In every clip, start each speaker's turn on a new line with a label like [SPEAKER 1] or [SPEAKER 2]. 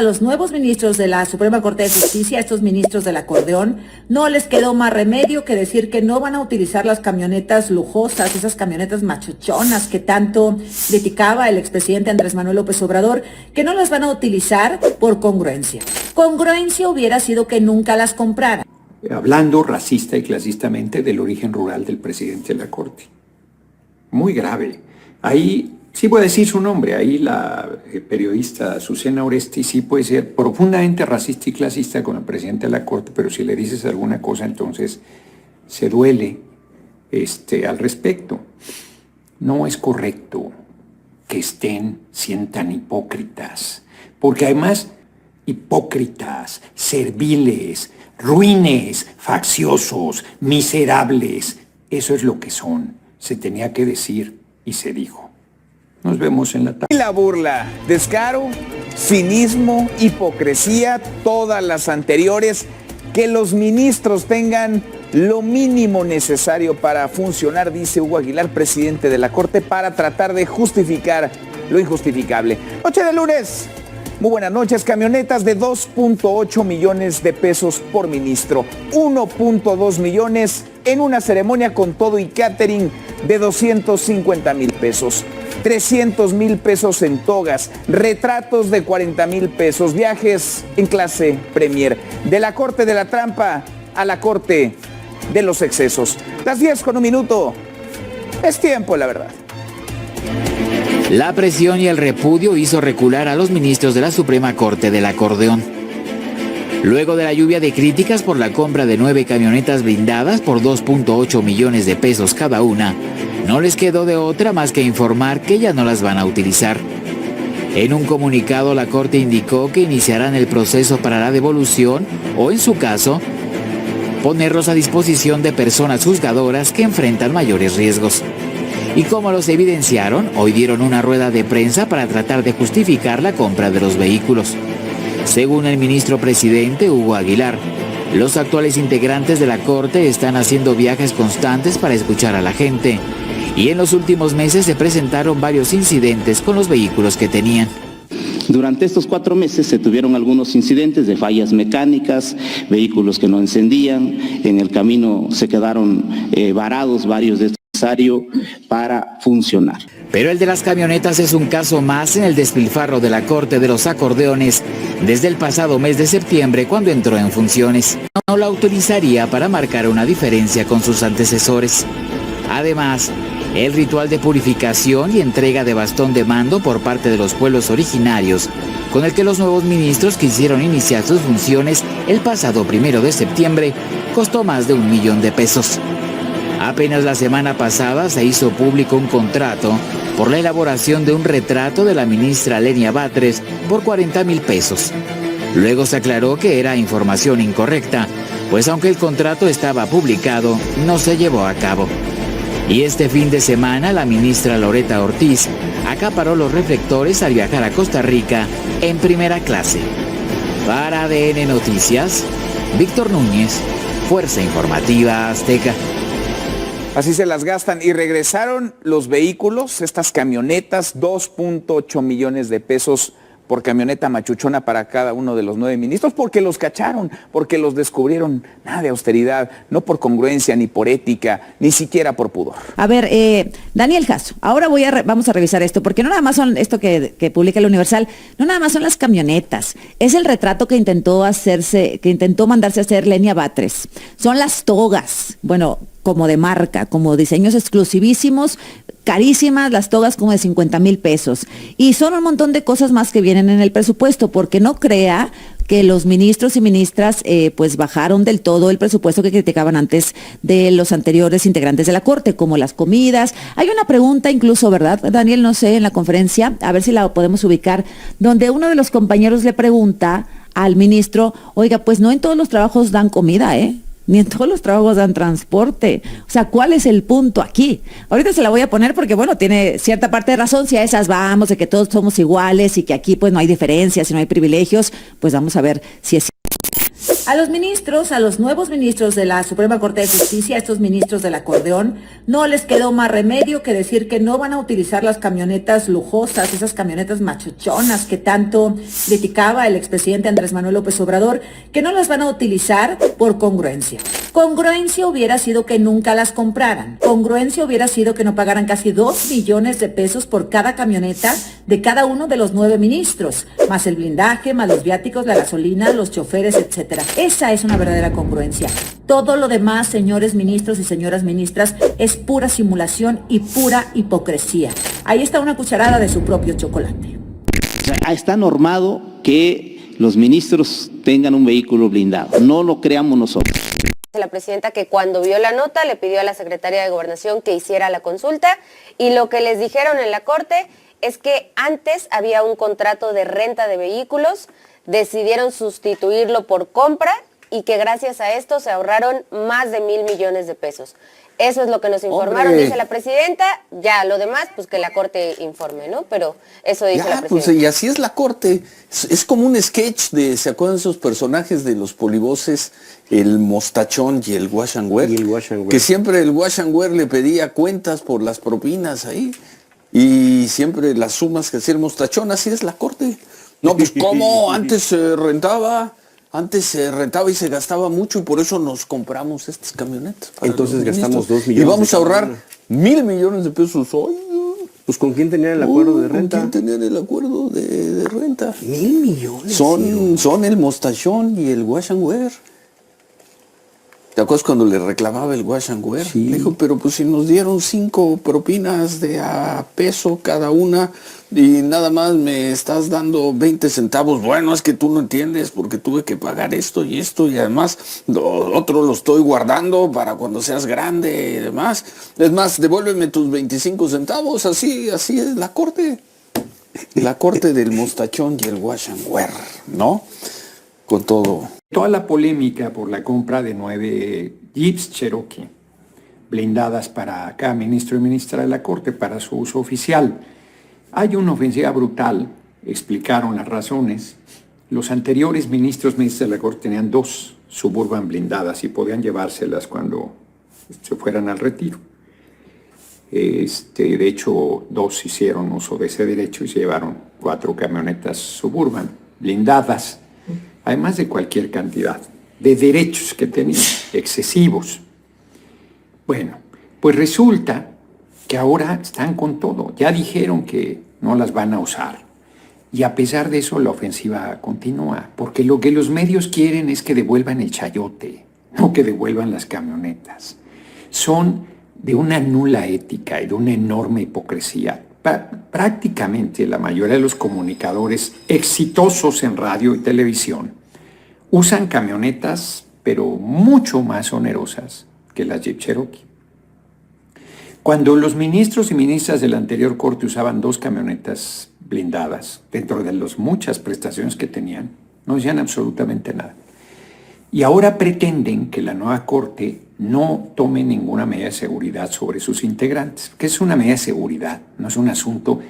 [SPEAKER 1] A los nuevos ministros de la Suprema Corte de Justicia, estos ministros del acordeón, no les quedó más remedio que decir que no van a utilizar las camionetas lujosas, esas camionetas machuchonas que tanto criticaba el expresidente Andrés Manuel López Obrador, que no las van a utilizar por congruencia. Congruencia hubiera sido que nunca las compraran.
[SPEAKER 2] Hablando racista y clasistamente del origen rural del presidente de la Corte. Muy grave. Ahí sí puede decir su nombre, ahí la periodista Azucena Oresti sí puede ser profundamente racista y clasista con el presidente de la Corte, pero si le dices alguna cosa entonces se duele al respecto. No es correcto que sientan hipócritas, porque además hipócritas, serviles, ruines, facciosos, miserables, eso es lo que son. Se tenía que decir y se dijo. Nos vemos en la tarde.
[SPEAKER 3] La burla, descaro, cinismo, hipocresía, todas las anteriores, que los ministros tengan lo mínimo necesario para funcionar, dice Hugo Aguilar, presidente de la Corte, para tratar de justificar lo injustificable. Noche de lunes. Muy buenas noches. Camionetas de 2.8 millones de pesos por ministro, 1.2 millones en una ceremonia con todo y catering de 250,000 pesos. 300,000 pesos en togas, retratos de 40,000 pesos, viajes en clase premier, de la Corte de la Trampa a la Corte de los Excesos. Las 10:01. Es tiempo, la verdad.
[SPEAKER 4] La presión y el repudio hizo recular a los ministros de la Suprema Corte del Acordeón. Luego de la lluvia de críticas por la compra de 9 camionetas blindadas por 2.8 millones de pesos cada una, no les quedó de otra más que informar que ya no las van a utilizar. En un comunicado, la Corte indicó que iniciarán el proceso para la devolución o, en su caso, ponerlos a disposición de personas juzgadoras que enfrentan mayores riesgos. Y como los evidenciaron, hoy dieron una rueda de prensa para tratar de justificar la compra de los vehículos. Según el ministro presidente Hugo Aguilar, los actuales integrantes de la Corte están haciendo viajes constantes para escuchar a la gente. Y en los últimos meses se presentaron varios incidentes con los vehículos que tenían.
[SPEAKER 5] Durante estos 4 meses se tuvieron algunos incidentes de fallas mecánicas, vehículos que no encendían, en el camino se quedaron varados varios de estos necesarios para funcionar.
[SPEAKER 4] Pero el de las camionetas es un caso más en el despilfarro de la Corte de los Acordeones desde el pasado mes de septiembre, cuando entró en funciones. No la autorizaría para marcar una diferencia con sus antecesores. Además, el ritual de purificación y entrega de bastón de mando por parte de los pueblos originarios, con el que los nuevos ministros quisieron iniciar sus funciones el pasado 1 de septiembre, costó más de 1 millón de pesos. Apenas la semana pasada se hizo público un contrato por la elaboración de un retrato de la ministra Lenia Batres por 40,000 pesos. Luego se aclaró que era información incorrecta, pues aunque el contrato estaba publicado, no se llevó a cabo. Y este fin de semana la ministra Loretta Ortiz acaparó los reflectores al viajar a Costa Rica en primera clase. Para ADN Noticias, Víctor Núñez, Fuerza Informativa Azteca.
[SPEAKER 3] Así se las gastan. Y regresaron los vehículos, estas camionetas, 2.8 millones de pesos por camioneta machuchona para cada uno de los 9 ministros, porque los cacharon, porque los descubrieron. Nada de austeridad, no por congruencia, ni por ética, ni siquiera por pudor.
[SPEAKER 1] A ver, Daniel Caso, ahora vamos a revisar esto, porque no nada más son esto que publica el Universal, no nada más son las camionetas, es el retrato que intentó mandarse a hacer Lenia Batres, son las togas, bueno, como de marca, como diseños exclusivísimos, carísimas, las togas como de 50,000 pesos. Y son un montón de cosas más que vienen en el presupuesto, porque no crea que los ministros y ministras pues bajaron del todo el presupuesto que criticaban antes de los anteriores integrantes de la Corte, como las comidas. Hay una pregunta incluso, ¿verdad, Daniel? No sé, en la conferencia, a ver si la podemos ubicar, donde uno de los compañeros le pregunta al ministro, oiga, pues no en todos los trabajos dan comida, ni en todos los trabajos dan transporte. O sea, ¿cuál es el punto aquí? Ahorita se la voy a poner porque, bueno, tiene cierta parte de razón. Si a esas vamos, de que todos somos iguales y que aquí pues no hay diferencias y no hay privilegios, pues vamos a ver si es A los ministros, a los nuevos ministros de la Suprema Corte de Justicia, estos ministros del acordeón, no les quedó más remedio que decir que no van a utilizar las camionetas lujosas, esas camionetas machochonas que tanto criticaba el expresidente Andrés Manuel López Obrador, que no las van a utilizar por congruencia. Congruencia hubiera sido que nunca las compraran. Congruencia hubiera sido que no pagaran casi 2 millones de pesos por cada camioneta de cada uno de los 9 ministros, más el blindaje, más los viáticos, la gasolina, los choferes, etcétera. Esa es una verdadera congruencia. Todo lo demás, señores ministros y señoras ministras, es pura simulación y pura hipocresía. Ahí está una cucharada de su propio chocolate.
[SPEAKER 5] O sea, está normado que los ministros tengan un vehículo blindado. No lo creamos nosotros.
[SPEAKER 6] La presidenta que cuando vio la nota le pidió a la Secretaría de Gobernación que hiciera la consulta y lo que les dijeron en la Corte es que antes había un contrato de renta de vehículos, decidieron sustituirlo por compra y que gracias a esto se ahorraron más de 1,000 millones de pesos. Eso es lo que nos informaron, dice la presidenta. Ya, lo demás, pues que la Corte informe, ¿no? Pero eso dice la presidenta.
[SPEAKER 7] Pues, y así es la Corte. Es como un sketch de, ¿se acuerdan esos personajes de los polivoces? El mostachón y el wash and wear. Que siempre el wash and wear le pedía cuentas por las propinas ahí. Y siempre las sumas que hacía el mostachón, así es la Corte. No, pues ¿cómo? Antes se rentaba y se gastaba mucho y por eso nos compramos estas camionetas.
[SPEAKER 8] Entonces gastamos 2 millones.
[SPEAKER 7] Y vamos a ahorrar 1,000 millones de pesos hoy.
[SPEAKER 8] Pues ¿con quién tenían el acuerdo de renta?
[SPEAKER 7] ¿Con quién tenían el acuerdo de renta?
[SPEAKER 8] 1,000 millones.
[SPEAKER 7] Son el mostachón y el wash and wear. ¿Te acuerdas cuando le reclamaba el wash and wear?
[SPEAKER 8] Sí.
[SPEAKER 7] Le dijo, pero pues si nos dieron 5 propinas de a peso cada una y nada más me estás dando 20 centavos. Bueno, es que tú no entiendes porque tuve que pagar esto y además lo otro lo estoy guardando para cuando seas grande y demás. Es más, devuélveme tus 25 centavos. Así es la Corte. La Corte del mostachón y el wash and wear, ¿no? Con todo.
[SPEAKER 2] Toda la polémica por la compra de 9 Jeeps Cherokee blindadas para cada ministro y ministra de la Corte para su uso oficial. Hay una ofensiva brutal, explicaron las razones. Los anteriores ministros y ministras de la Corte tenían 2 Suburban blindadas y podían llevárselas cuando se fueran al retiro. De hecho, 2 hicieron uso de ese derecho y se llevaron 4 camionetas Suburban blindadas, además de cualquier cantidad de derechos que tenían, excesivos. Bueno, pues resulta que ahora están con todo. Ya dijeron que no las van a usar. Y a pesar de eso, la ofensiva continúa. Porque lo que los medios quieren es que devuelvan el chayote, no que devuelvan las camionetas. Son de una nula ética y de una enorme hipocresía. Prácticamente la mayoría de los comunicadores exitosos en radio y televisión usan camionetas, pero mucho más onerosas que las Jeep Cherokee. Cuando los ministros y ministras de la anterior Corte usaban 2 camionetas blindadas, dentro de las muchas prestaciones que tenían, no decían absolutamente nada. Y ahora pretenden que la nueva Corte no tome ninguna medida de seguridad sobre sus integrantes, que es una medida de seguridad, no es un asunto.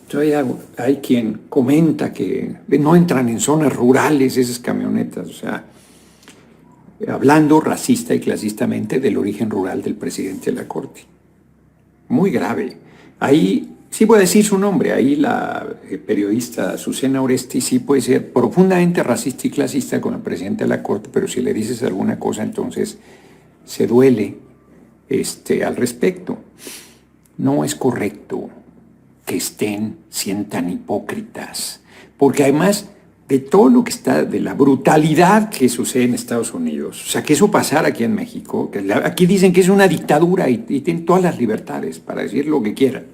[SPEAKER 2] Todavía hay quien comenta que no entran en zonas rurales esas camionetas, o sea, hablando racista y clasistamente del origen rural del presidente de la Corte. Muy grave. Ahí sí puede decir su nombre, ahí la periodista Susana Oresti sí puede ser profundamente racista y clasista con el presidente de la Corte, pero si le dices alguna cosa entonces se duele al respecto. No es correcto que sientan tan hipócritas, porque además de todo lo que está, de la brutalidad que sucede en Estados Unidos, o sea, que eso pasara aquí en México, que aquí dicen que es una dictadura y tienen todas las libertades para decir lo que quieran.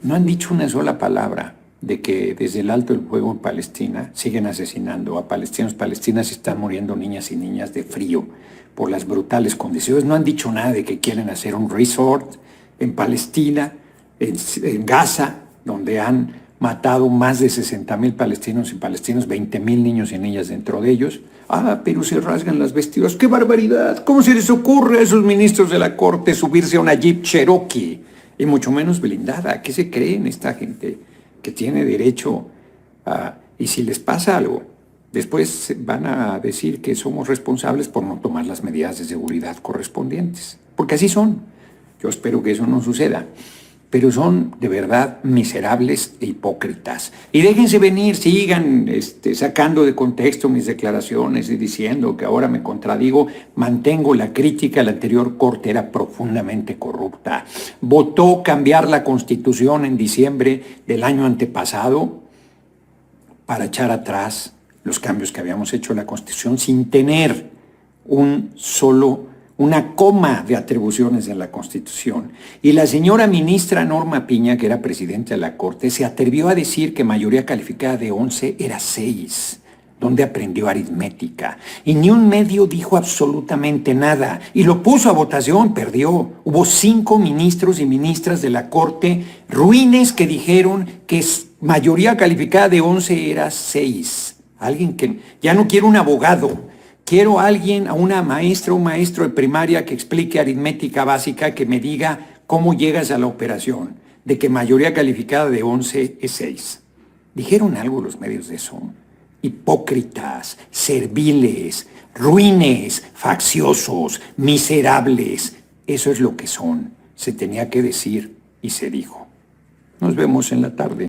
[SPEAKER 2] No han dicho una sola palabra de que desde el alto el fuego en Palestina siguen asesinando a palestinos. Palestinas están muriendo niñas y niñas de frío por las brutales condiciones. No han dicho nada de que quieren hacer un resort en Palestina, en Gaza, donde han matado más de 60,000 palestinos y palestinos, 20,000 niños y niñas dentro de ellos. Pero se rasgan las vestiduras. ¡Qué barbaridad! ¿Cómo se les ocurre a esos ministros de la Corte subirse a una Jeep Cherokee? Y mucho menos blindada. ¿Qué se creen esta gente? Que tiene derecho a... Y si les pasa algo, Después van a decir que somos responsables por no tomar las medidas de seguridad correspondientes, porque así son. Yo espero que eso no suceda, pero son de verdad miserables e hipócritas. Y déjense venir, sigan sacando de contexto mis declaraciones y diciendo que ahora me contradigo. Mantengo la crítica. La anterior corte era profundamente corrupta. Votó cambiar la Constitución en diciembre del año antepasado para echar atrás los cambios que habíamos hecho en la Constitución sin tener una coma de atribuciones en la Constitución. Y la señora ministra Norma Piña, que era presidenta de la Corte, se atrevió a decir que mayoría calificada de 11 era 6, donde aprendió aritmética. Y ni un medio dijo absolutamente nada. Y lo puso a votación, perdió. Hubo 5 ministros y ministras de la Corte ruines que dijeron que mayoría calificada de 11 era 6. Alguien que ya no quiero un abogado, quiero a una maestra, un maestro de primaria que explique aritmética básica, que me diga cómo llegas a la operación de que mayoría calificada de 11 es 6. ¿Dijeron algo los medios de eso? Hipócritas, serviles, ruines, facciosos, miserables. Eso es lo que son. Se tenía que decir y se dijo. Nos vemos en la tarde.